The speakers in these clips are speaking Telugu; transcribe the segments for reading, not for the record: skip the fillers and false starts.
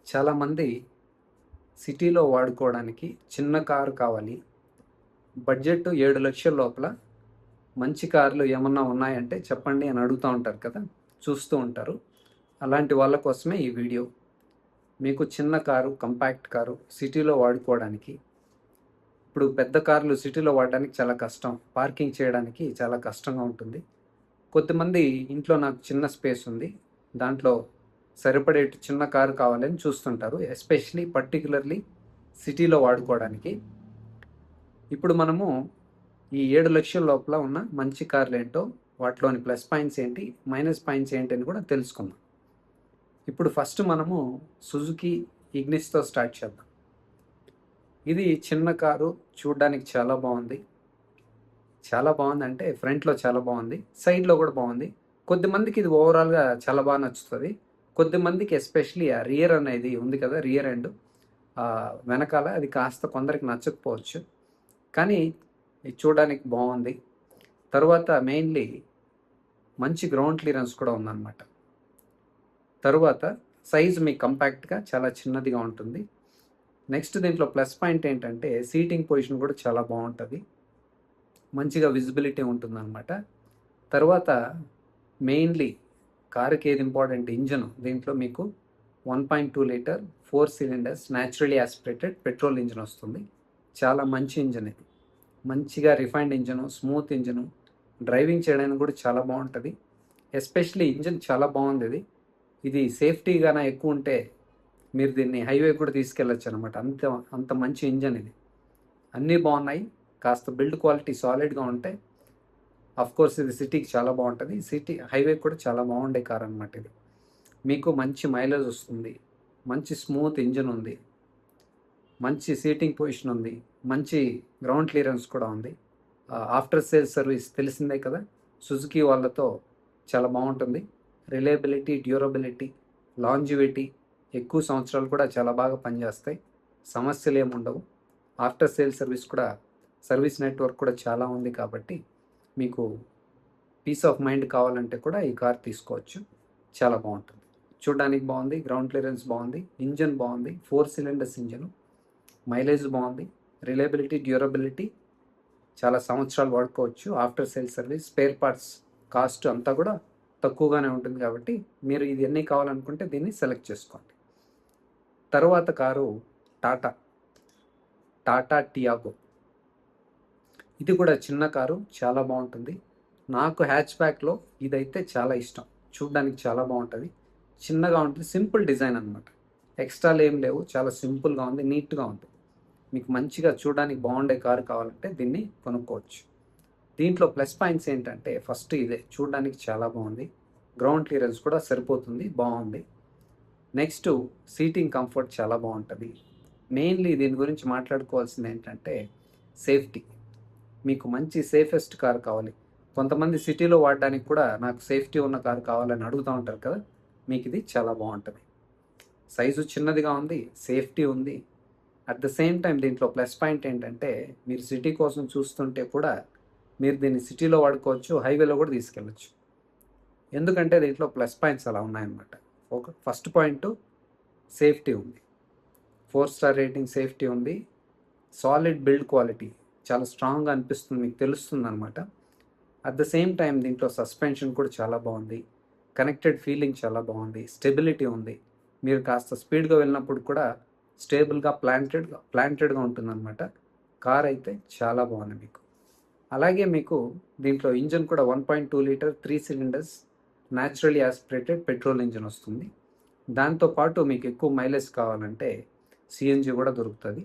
చాలామంది సిటీలో వాడుకోవడానికి చిన్న కారు కావాలి. బడ్జెట్ 7,00,000 లోపల మంచి కార్లు ఏమన్నా ఉన్నాయంటే చెప్పండి అని అడుగుతూ ఉంటారు కదా! చూస్తూ ఉంటారు. అలాంటి వాళ్ళ కోసమే ఈ వీడియో. మీకు చిన్న కారు, కంపాక్ట్ కారు సిటీలో వాడుకోవడానికి. ఇప్పుడు పెద్ద కార్లు సిటీలో వాడడానికి చాలా కష్టం. పార్కింగ్ చేయడానికి చాలా కష్టంగా ఉంటుంది. కొంతమంది ఇంట్లో నాకు చిన్న స్పేస్ ఉంది, దాంట్లో సరిపడేటి చిన్న కారు కావాలని చూస్తుంటారు. ఎస్పెషలీ పర్టిక్యులర్లీ సిటీలో వాడుకోవడానికి. ఇప్పుడు మనము ఈ 7,00,000 లోపల ఉన్న మంచి కార్లేంటో, వాటిలోని ప్లస్ పాయింట్స్ ఏంటి, మైనస్ పాయింట్స్ ఏంటి అని కూడా తెలుసుకుందాం. ఇప్పుడు ఫస్ట్ మనము సుజుకి ఇగ్నిస్‌తో స్టార్ట్ చేద్దాం. ఇది చిన్న కారు, చూడ్డానికి చాలా బాగుంది. చాలా బాగుందంటే ఫ్రంట్‌లో చాలా బాగుంది, సైడ్‌లో కూడా బాగుంది. కొద్దిమందికి ఇది ఓవరాల్‌గా చాలా బాగా నచ్చుతుంది. కొద్దిమందికి ఎస్పెషలీ ఆ రియర్ అనేది ఉంది కదా, రియర్ ఎండ్ వెనకాల అది కాస్త కొందరికి నచ్చకపోవచ్చు. కానీ ఇది చూడడానికి బాగుంది. తరువాత మెయిన్లీ మంచి గ్రౌండ్ క్లియరెన్స్ కూడా ఉందన్నమాట. తరువాత సైజు మీకు కంపాక్ట్గా చాలా చిన్నదిగా ఉంటుంది. నెక్స్ట్ దీంట్లో ప్లస్ పాయింట్ ఏంటంటే సీటింగ్ పొజిషన్ కూడా చాలా బాగుంటుంది, మంచిగా విజిబిలిటీ ఉంటుందన్నమాట. తర్వాత మెయిన్లీ కారుకి ఏది ఇంపార్టెంట్, ఇంజన్. దీంట్లో మీకు 1.2 litre 4 cylinders naturally aspirated petrol engine వస్తుంది. చాలా మంచి ఇంజన్ ఇది. మంచిగా refined engine, smooth engine, driving చేయడానికి కూడా చాలా బాగుంటుంది. ఎస్పెషలీ ఇంజన్ చాలా బాగుంది. ఇది సేఫ్టీగానే ఎక్కువ ఉంటే మీరు దీన్ని హైవే కూడా తీసుకెళ్ళచ్చు అనమాట. అంత అంత మంచి ఇంజన్ ఇది. అన్నీ బాగున్నాయి. కాస్త బిల్డ్ క్వాలిటీ సాలిడ్గా ఉంటే కోర్స్ ఇది సిటీకి చాలా బాగుంటుంది. సిటీ హైవే కూడా చాలా బాగుండే కార్ అనమాట ఇది. మీకు మంచి మైలేజ్ వస్తుంది, మంచి స్మూత్ ఇంజన్ ఉంది, మంచి సీటింగ్ పొజిషన్ ఉంది, మంచి గ్రౌండ్ క్లియరెన్స్ కూడా ఉంది. ఆఫ్టర్ సేల్ సర్వీస్ తెలిసిందే కదా, సుజుకి వాళ్ళతో చాలా బాగుంటుంది. రిలయబిలిటీ, డ్యూరబిలిటీ, లాంజివిటీ, ఎక్కువ సంవత్సరాలు కూడా చాలా బాగా పనిచేస్తాయి. సమస్యలు ఏముండవు. ఆఫ్టర్ సేల్ సర్వీస్ కూడా, సర్వీస్ నెట్వర్క్ కూడా చాలా ఉంది కాబట్టి మీకు పీస్ ఆఫ్ మైండ్ కావాలంటే కూడా ఈ కార్ తీసుకోవచ్చు. చాలా బాగుంటుంది. చూడడానికి బాగుంది, గ్రౌండ్ క్లియరెన్స్ బాగుంది, ఇంజన్ బాగుంది, 4 సిలిండర్స్ ఇంజను, మైలేజ్ బాగుంది, రిలయబిలిటీ, డ్యూరబిలిటీ, చాలా సంవత్సరాలు వాడుకోవచ్చు. After sale service, spare parts cost అంతా కూడా తక్కువగానే ఉంటుంది కాబట్టి మీరు ఇది ఎన్ని కావాలనుకుంటే దీన్ని సెలెక్ట్ చేసుకోండి. తర్వాత కారు టాటా టియాగో. ఇది కూడా చిన్న కారు, చాలా బాగుంటుంది. నాకు హ్యాచ్ బ్యాక్లో ఇదైతే చాలా ఇష్టం. చూడడానికి చాలా బాగుంటుంది, చిన్నగా ఉంటుంది, సింపుల్ డిజైన్ అనమాట. ఎక్స్ట్రాలు ఏం లేవు, చాలా సింపుల్గా ఉంది, నీట్గా ఉంది. మీకు మంచిగా చూడడానికి బాగుండే కారు కావాలంటే దీన్ని కొనుక్కోవచ్చు. దీంట్లో ప్లస్ పాయింట్స్ ఏంటంటే ఫస్ట్ ఇదే, చూడడానికి చాలా బాగుంది, గ్రౌండ్ క్లియరెన్స్ కూడా సరిపోతుంది, బాగుంది. నెక్స్ట్ సీటింగ్ కంఫర్ట్ చాలా బాగుంటుంది. మెయిన్లీ దీని గురించి మాట్లాడుకోవాల్సింది ఏంటంటే సేఫ్టీ. మీకు మంచి సేఫెస్ట్ కార్ కావాలి. కొంతమంది సిటీలో వాడడానికి కూడా నాకు సేఫ్టీ ఉన్న కారు కావాలని అడుగుతూ ఉంటారు కదా, మీకు ఇది చాలా బాగుంటుంది. సైజు చిన్నదిగా ఉంది, సేఫ్టీ ఉంది. అట్ ద సేమ్ టైం దీంట్లో ప్లస్ పాయింట్ ఏంటంటే మీరు సిటీ కోసం చూస్తుంటే కూడా మీరు దీన్ని సిటీలో వాడుకోవచ్చు, హైవేలో కూడా తీసుకెళ్ళచ్చు. ఎందుకంటే దీంట్లో ప్లస్ పాయింట్స్ అలా ఉన్నాయన్నమాట. ఫస్ట్ పాయింట్ సేఫ్టీ ఉంది, 4 స్టార్ రేటింగ్ సేఫ్టీ ఉంది. సాలిడ్ బిల్డ్ క్వాలిటీ చాలా స్ట్రాంగ్గా అనిపిస్తుంది, మీకు తెలుస్తుంది అనమాట. అట్ ద సేమ్ టైం దీంట్లో సస్పెన్షన్ కూడా చాలా బాగుంది, కనెక్టెడ్ ఫీలింగ్ చాలా బాగుంది, స్టెబిలిటీ ఉంది. మీరు కాస్త స్పీడ్గా వెళ్ళినప్పుడు కూడా స్టేబుల్గా ప్లాంటెడ్గా ఉంటుందన్నమాట. కార్ అయితే చాలా బాగుంది మీకు. అలాగే మీకు దీంట్లో ఇంజన్ కూడా 1.2 litre 3 cylinders naturally aspirated petrol engine వస్తుంది. దాంతోపాటు మీకు ఎక్కువ మైలేజ్ కావాలంటే సిఎన్జి కూడా దొరుకుతుంది.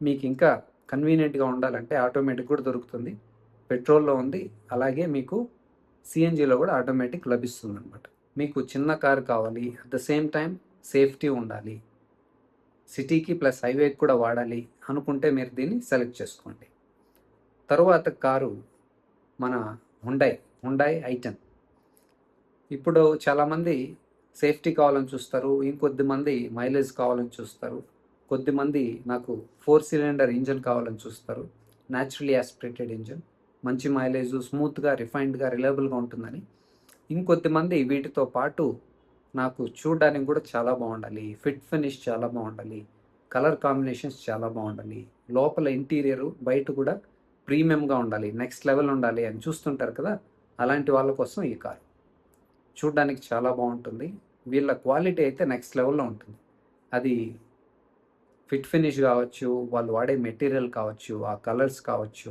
మీకు ఇంకా కన్వీనియంట్గా ఉండాలంటే ఆటోమేటిక్ కూడా దొరుకుతుంది. పెట్రోల్లో ఉంది, అలాగే మీకు సిఎన్జిలో కూడా ఆటోమేటిక్ లభిస్తుంది అనమాట. మీకు చిన్న కారు కావాలి, at the same time safety ఉండాలి, సిటీకి ప్లస్ హైవేకి కూడా వాడాలి అనుకుంటే మీరు దీన్ని సెలెక్ట్ చేసుకోండి. తరువాత కారు మన హుండై ఐటెన్. ఇప్పుడు చాలామంది సేఫ్టీ కావాలని చూస్తారు, ఇంకొద్దిమంది మైలేజ్ కావాలని చూస్తారు, కొద్దిమంది నాకు 4 సిలిండర్ ఇంజన్ కావాలని చూస్తారు, న్యాచురలీ ఆస్పిరేటెడ్ ఇంజన్, మంచి మైలేజ్, స్మూత్గా, రిఫైన్డ్గా, రిలయబుల్గా ఉంటుందని. ఇంకొద్దిమంది వీటితో పాటు నాకు చూడడానికి కూడా చాలా బాగుండాలి, ఫిట్ ఫినిష్ చాలా బాగుండాలి, కలర్ కాంబినేషన్స్ చాలా బాగుండాలి, లోపల ఇంటీరియర్ బయట కూడా ప్రీమియంగా ఉండాలి, నెక్స్ట్ లెవెల్ ఉండాలి అని చూస్తుంటారు కదా, అలాంటి వాళ్ళ కోసం ఈ కారు చూడడానికి చాలా బాగుంటుంది. వీళ్ళ క్వాలిటీ అయితే నెక్స్ట్ లెవెల్లో ఉంటుంది. అది ఫిట్ ఫినిష్ కావచ్చు, వాళ్ళు వాడే మెటీరియల్ కావచ్చు, ఆ కలర్స్ కావచ్చు,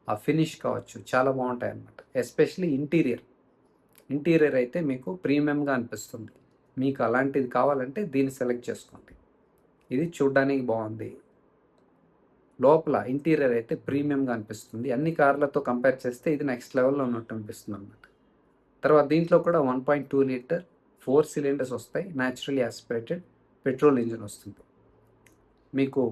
ఆ ఫినిష్ కావచ్చు, చాలా బాగుంటాయి అన్నమాట. ఎస్పెషలీ ఇంటీరియర్ అయితే మీకు ప్రీమియంగా అనిపిస్తుంది. మీకు అలాంటిది కావాలంటే దీన్ని సెలెక్ట్ చేసుకోండి. ఇది చూడ్డానికి బాగుంది, లోపల ఇంటీరియర్ అయితే ప్రీమియంగా అనిపిస్తుంది. అన్ని కార్లతో కంపేర్ చేస్తే ఇది నెక్స్ట్ లెవెల్లో ఉన్నట్టు అనిపిస్తుంది అన్నమాట. తర్వాత దీంట్లో కూడా 1.2 లీటర్ 4 సిలిండర్స్ వస్తాయి. న్యాచురలీ ఆస్పిరేటెడ్ పెట్రోల్ ఇంజిన్ వస్తుంది. మీకు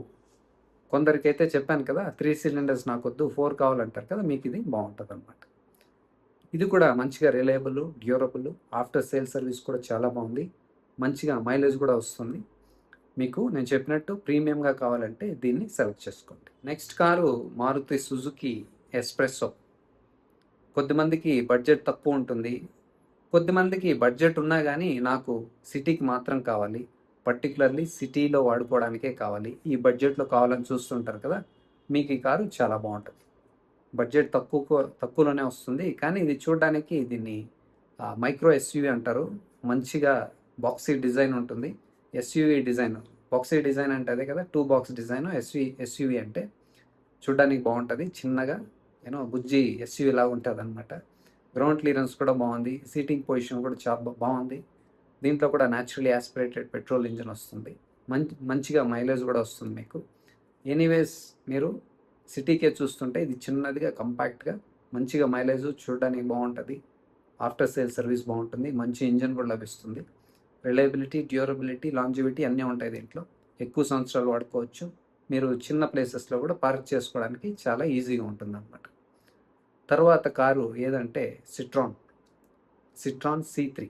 కొందరికైతే చెప్పాను కదా 3 సిలిండర్స్ నాకొద్దు 4 కావాలంటారు కదా, మీకు ఇది బాగుంటుంది అన్నమాట. ఇది కూడా మంచిగా reliable, durable, after sale service కూడా చాలా బాగుంది, మంచిగా మైలేజ్ కూడా వస్తుంది. మీకు నేను చెప్పినట్టు ప్రీమియంగా కావాలంటే దీన్ని సెలెక్ట్ చేసుకోండి. Next car Maruti Suzuki S Presso. కొద్దిమందికి బడ్జెట్ తక్కువ ఉంటుంది, కొద్దిమందికి బడ్జెట్ ఉన్నా కానీ నాకు సిటీకి మాత్రం కావాలి, పర్టికులర్లీ సిటీలో వాడుకోవడానికే కావాలి, ఈ బడ్జెట్లో కావాలని చూస్తుంటారు కదా, మీకు ఈ కారు చాలా బాగుంటుంది. బడ్జెట్ తక్కువలోనే వస్తుంది, కానీ ఇది చూడడానికి దీన్ని మైక్రో ఎస్యూవీ అంటారు. మంచిగా బాక్సీ డిజైన్ ఉంటుంది. ఎస్యూవీ డిజైన్, బాక్సీ డిజైన్ అంటే అదే కదా, 2 బాక్స్ డిజైన్. ఎస్యూవీ అంటే చూడడానికి బాగుంటుంది, చిన్నగా బుజ్జి ఎస్యూవీ లాగా ఉంటుంది అనమాట. గ్రౌండ్ క్లియరెన్స్ కూడా బాగుంది, సీటింగ్ పొజిషన్ కూడా చాలా బాగుంది. దీంట్లో కూడా న్యాచురలీ ఆస్పిరేటెడ్ పెట్రోల్ ఇంజిన్ వస్తుంది, మంచిగా మైలేజ్ కూడా వస్తుంది మీకు. ఎనీవేస్ మీరు సిటీకే చూస్తుంటే ఇది చిన్నదిగా కంపాక్ట్గా మంచిగా మైలేజ్ చూడడానికి బాగుంటుంది, ఆఫ్టర్ సేల్ సర్వీస్ బాగుంటుంది, మంచి ఇంజిన్ కూడా లభిస్తుంది. రిలయబిలిటీ, డ్యూరబిలిటీ, లాంజివిటీ అన్నీ ఉంటాయి దీంట్లో. ఎక్కువ సంవత్సరాలు వాడుకోవచ్చు. మీరు చిన్న ప్లేసెస్లో కూడా పార్క్ చేసుకోవడానికి చాలా ఈజీగా ఉంటుంది అన్నమాట. తర్వాత కారు ఏదంటే సిట్రాన్ C3.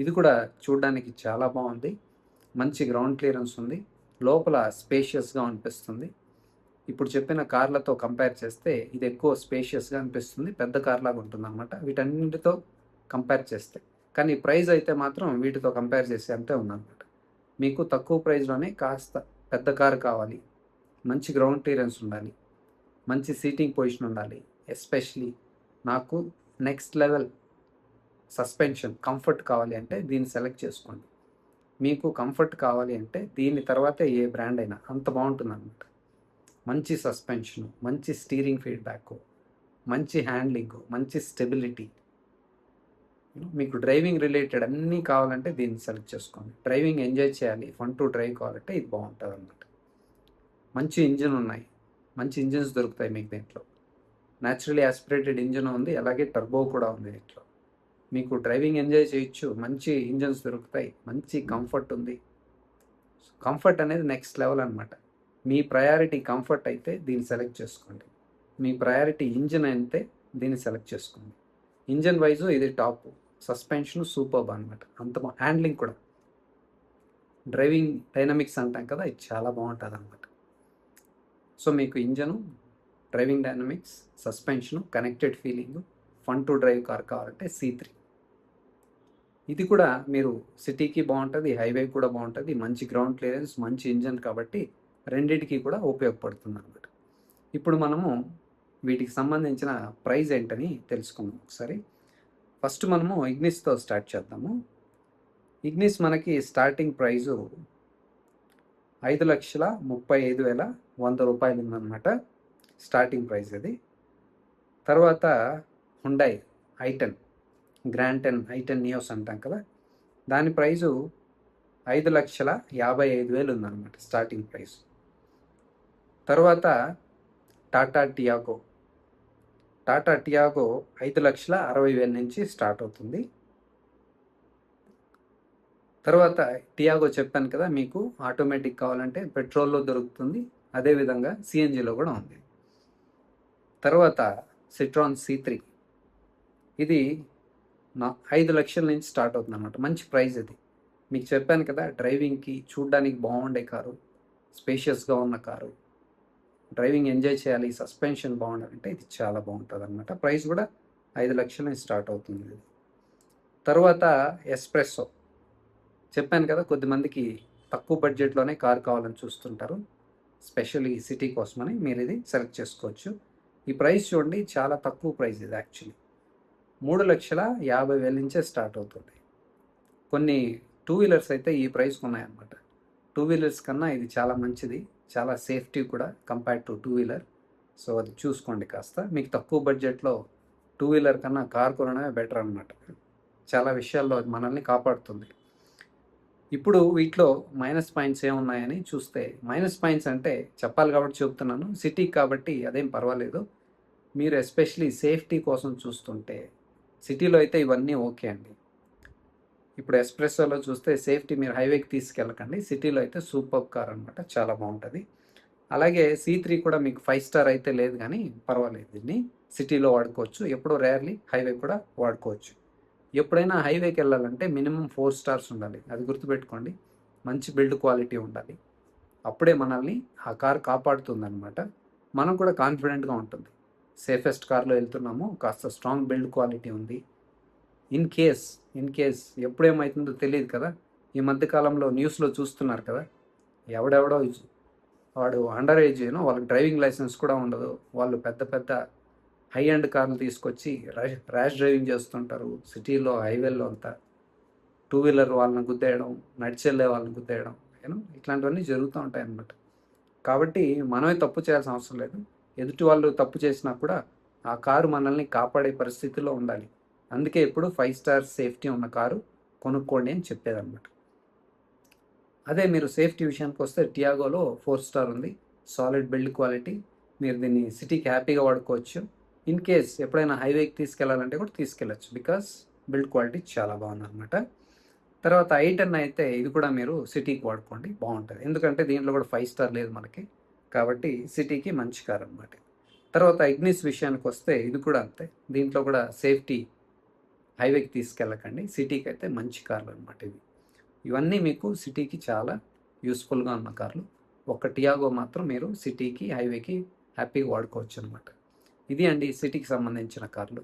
ఇది కూడా చూడడానికి చాలా బాగుంది, మంచి గ్రౌండ్ క్లియరెన్స్ ఉంది, లోపల స్పేషియస్గా అనిపిస్తుంది. ఇప్పుడు చెప్పిన కార్లతో కంపేర్ చేస్తే ఇది ఎక్కువ స్పేషియస్గా అనిపిస్తుంది, పెద్ద కార్లాగా ఉంటుంది అనమాట వీటన్నిటితో కంపేర్ చేస్తే. కానీ ప్రైస్ అయితే మాత్రం వీటితో కంపేర్ చేసే అంతే ఉందన్నమాట. మీకు తక్కువ ప్రైస్లోనే కాస్త పెద్ద కారు కావాలి, మంచి గ్రౌండ్ క్లియరెన్స్ ఉండాలి, మంచి సీటింగ్ పొజిషన్ ఉండాలి, ఎస్పెషలీ నాకు నెక్స్ట్ లెవెల్ సస్పెన్షన్ కంఫర్ట్ కావాలి అంటే దీన్ని సెలెక్ట్ చేసుకోండి. మీకు కంఫర్ట్ కావాలి అంటే దీని తర్వాతే ఏ బ్రాండ్ అయినా అంత బాగుంటుంది అన్నమాట. మంచి సస్పెన్షను, మంచి స్టీరింగ్ ఫీడ్బ్యాక్, మంచి హ్యాండ్లింగ్, మంచి స్టెబిలిటీ, మీకు డ్రైవింగ్ రిలేటెడ్ అన్నీ కావాలంటే దీన్ని సెలెక్ట్ చేసుకోండి. డ్రైవింగ్ ఎంజాయ్ చేయాలి, ఫన్ టు డ్రైవ్ కావాలంటే ఇది బాగుంటుంది అన్నమాట. మంచి ఇంజిన్ ఉన్నాయి, మంచి ఇంజిన్స్ దొరుకుతాయి మీకు దీంట్లో. న్యాచురలీ ఆస్పిరేటెడ్ ఇంజిన్ ఉంది, అలాగే టర్బో కూడా ఉంది దీంట్లో. మీకు డ్రైవింగ్ ఎంజాయ్ చేయొచ్చు, మంచి ఇంజిన్స్ దొరుకుతాయి, మంచి కంఫర్ట్ ఉంది. కంఫర్ట్ అనేది నెక్స్ట్ లెవెల్ అనమాట. మీ ప్రయారిటీ కంఫర్ట్ అయితే దీన్ని సెలెక్ట్ చేసుకోండి, మీ ప్రయారిటీ ఇంజిన్ అయితే దీన్ని సెలెక్ట్ చేసుకోండి. ఇంజిన్ వైజు ఇది టాప్, సస్పెన్షన్ సూపర్బ్ అనమాట, అంత హ్యాండ్లింగ్ కూడా, డ్రైవింగ్ డైనమిక్స్ అంటాం కదా, ఇది చాలా బాగుంటుంది అనమాట. సో మీకు engine, driving dynamics, suspension, connected feeling, fun to drive car కావాలంటే C3. ఇది కూడా మీరు సిటీకి బాగుంటుంది, హైవే కూడా బాగుంటుంది, మంచి గ్రౌండ్ క్లియరెన్స్, మంచి ఇంజన్ కాబట్టి రెండింటికి కూడా ఉపయోగపడుతుంది అన్నమాట. ఇప్పుడు మనము వీటికి సంబంధించిన ప్రైస్ ఏంటని తెలుసుకుందాం ఒకసారి. ఫస్ట్ మనము ఇగ్నిస్తో స్టార్ట్ చేద్దాము. ఇగ్నిస్ మనకి స్టార్టింగ్ ప్రైజు 5,35,100 రూపాయలు ఉందన్నమాట, స్టార్టింగ్ ప్రైస్ ఇది. తర్వాత Hyundai i10, grand 10, i10 Nios అంటాం కదా, దాని ప్రైజు 5,55,000 ఉందన్నమాట స్టార్టింగ్ ప్రైస్. తర్వాత టాటా టియాగో 5,60,000 నుంచి స్టార్ట్ అవుతుంది. తర్వాత టియాగో చెప్పాను కదా, మీకు ఆటోమేటిక్ కావాలంటే పెట్రోల్లో దొరుకుతుంది, అదేవిధంగా సిఎన్జిలో కూడా ఉంది. తర్వాత సిట్రాన్ C3, ఇది 5 లక్షల నుంచి స్టార్ట్ అవుతుంది అన్నమాట, మంచి ప్రైస్ ఇది. మీకు చెప్పాను కదా, డ్రైవింగ్కి చూడడానికి బాగుండే కారు, స్పేషియస్గా ఉన్న కారు, డ్రైవింగ్ ఎంజాయ్ చేయాలి, సస్పెన్షన్ బాగుండాలంటే ఇది చాలా బాగుంటుంది అనమాట. ప్రైస్ కూడా 5 లక్షల నుంచి స్టార్ట్ అవుతుంది ఇది. తర్వాత ఎస్ప్రెస్సో చెప్పాను కదా, కొద్దిమందికి తక్కువ బడ్జెట్లోనే కారు కావాలని చూస్తుంటారు. స్పెషల్లీ సిటీ కోసమని మీరు ఇది సెలెక్ట్ చేసుకోవచ్చు. ఈ ప్రైస్ చూడండి, చాలా తక్కువ ప్రైస్ ఇది యాక్చువల్లీ. 3,50,000 నుంచే స్టార్ట్ అవుతుంది. కొన్ని టూ వీలర్స్ అయితే ఈ ప్రైస్కి ఉన్నాయన్నమాట. టూ వీలర్స్ కన్నా ఇది చాలా మంచిది, చాలా సేఫ్టీ కూడా compare to two wheeler. So అది చూసుకోండి కాస్త. మీకు తక్కువ బడ్జెట్లో టూ వీలర్ కన్నా కార్ కొనడమే బెటర్ అనమాట. చాలా విషయాల్లో అది మనల్ని కాపాడుతుంది. ఇప్పుడు వీటిలో మైనస్ పాయింట్స్ ఏమున్నాయని చూస్తే, మైనస్ పాయింట్స్ అంటే చెప్పాలి కాబట్టి చెప్తున్నాను, సిటీకి కాబట్టి అదేం పర్వాలేదు. మీరు ఎస్పెషలీ సేఫ్టీ కోసం చూస్తుంటే సిటీలో అయితే ఇవన్నీ ఓకే అండి. ఇప్పుడు ఎస్ప్రెస్సోలో చూస్తే సేఫ్టీ, మీరు హైవేకి తీసుకెళ్ళకండి. సిటీలో అయితే సూపర్ కార్ అనమాట, చాలా బాగుంటుంది. అలాగే C3 కూడా మీకు 5 స్టార్ అయితే లేదు, కానీ పర్వాలేదు, దీన్ని సిటీలో వాడుకోవచ్చు. ఎప్పుడో రేర్లీ హైవే కూడా వాడుకోవచ్చు. ఎప్పుడైనా హైవేకి వెళ్ళాలంటే మినిమం 4 స్టార్స్ ఉండాలి, అది గుర్తుపెట్టుకోండి. మంచి బిల్డ్ క్వాలిటీ ఉండాలి, అప్పుడే మనల్ని ఆ కార్ కాపాడుతుందన్నమాట. మనం కూడా కాన్ఫిడెంట్గా ఉంటుంది. సేఫెస్ట్ కార్లో వెళ్తున్నాము, కాస్త స్ట్రాంగ్ బిల్డ్ క్వాలిటీ ఉంది. ఇన్ కేస్ ఎప్పుడేమవుతుందో తెలియదు కదా. ఈ మధ్యకాలంలో న్యూస్లో చూస్తున్నారు కదా, ఎవడెవడో వాడు అండర్ ఏజ్, వాళ్ళకి డ్రైవింగ్ లైసెన్స్ కూడా ఉండదు. వాళ్ళు పెద్ద పెద్ద హై అండ్ కార్లు తీసుకొచ్చి ర్యాష్ డ్రైవింగ్ చేస్తుంటారు సిటీలో, హైవేల్లో అంతా. టూ వీలర్ వాళ్ళని గుద్దేయడం, నడిచెళ్ళే వాళ్ళని గుద్దేయడం, ఇట్లాంటివన్నీ జరుగుతూ ఉంటాయి అన్నమాట. కాబట్టి మనమే తప్పు చేయాల్సిన అవసరం లేదు. ఎదుటి వాళ్ళు తప్పు చేసినా కూడా ఆ కారు మనల్ని కాపాడే పరిస్థితిలో ఉండాలి. అందుకే ఇప్పుడు 5 స్టార్ సేఫ్టీ ఉన్న కారు కొనుక్కోండి అని చెప్పేదన్నమాట. అదే మీరు సేఫ్టీ విషయానికి వస్తే టియాగోలో 4 స్టార్ ఉంది, సాలిడ్ బిల్డ్ క్వాలిటీ. మీరు దీన్ని సిటీకి హ్యాపీగా వాడుకోవచ్చు. ఇన్ కేస్ ఎప్పుడైనా హైవేకి తీసుకెళ్లాలంటే కూడా తీసుకెళ్ళచ్చు, బికాస్ బిల్డ్ క్వాలిటీ చాలా బాగుందన్నమాట. తర్వాత I10 అయితే ఇది కూడా మీరు సిటీకి వాడుకోండి, బాగుంటుంది. ఎందుకంటే దీంట్లో కూడా 5 స్టార్ లేదు మనకి, కాబట్టి సిటీకి మంచి కార్ అనమాట. తర్వాత ఇగ్నిస్ విషయానికి వస్తే ఇది కూడా అంతే. దీంట్లో కూడా సేఫ్టీ, హైవేకి తీసుకెళ్ళకండి, సిటీకి అయితే మంచి కార్లు అనమాట ఇవి. ఇవన్నీ మీకు సిటీకి చాలా యూస్ఫుల్గా ఉన్న కార్లు. ఒక టియాగో మాత్రం మీరు సిటీకి, హైవేకి హ్యాపీగా వాడుకోవచ్చు అనమాట. ఇది అండి సిటీకి సంబంధించిన కార్లు.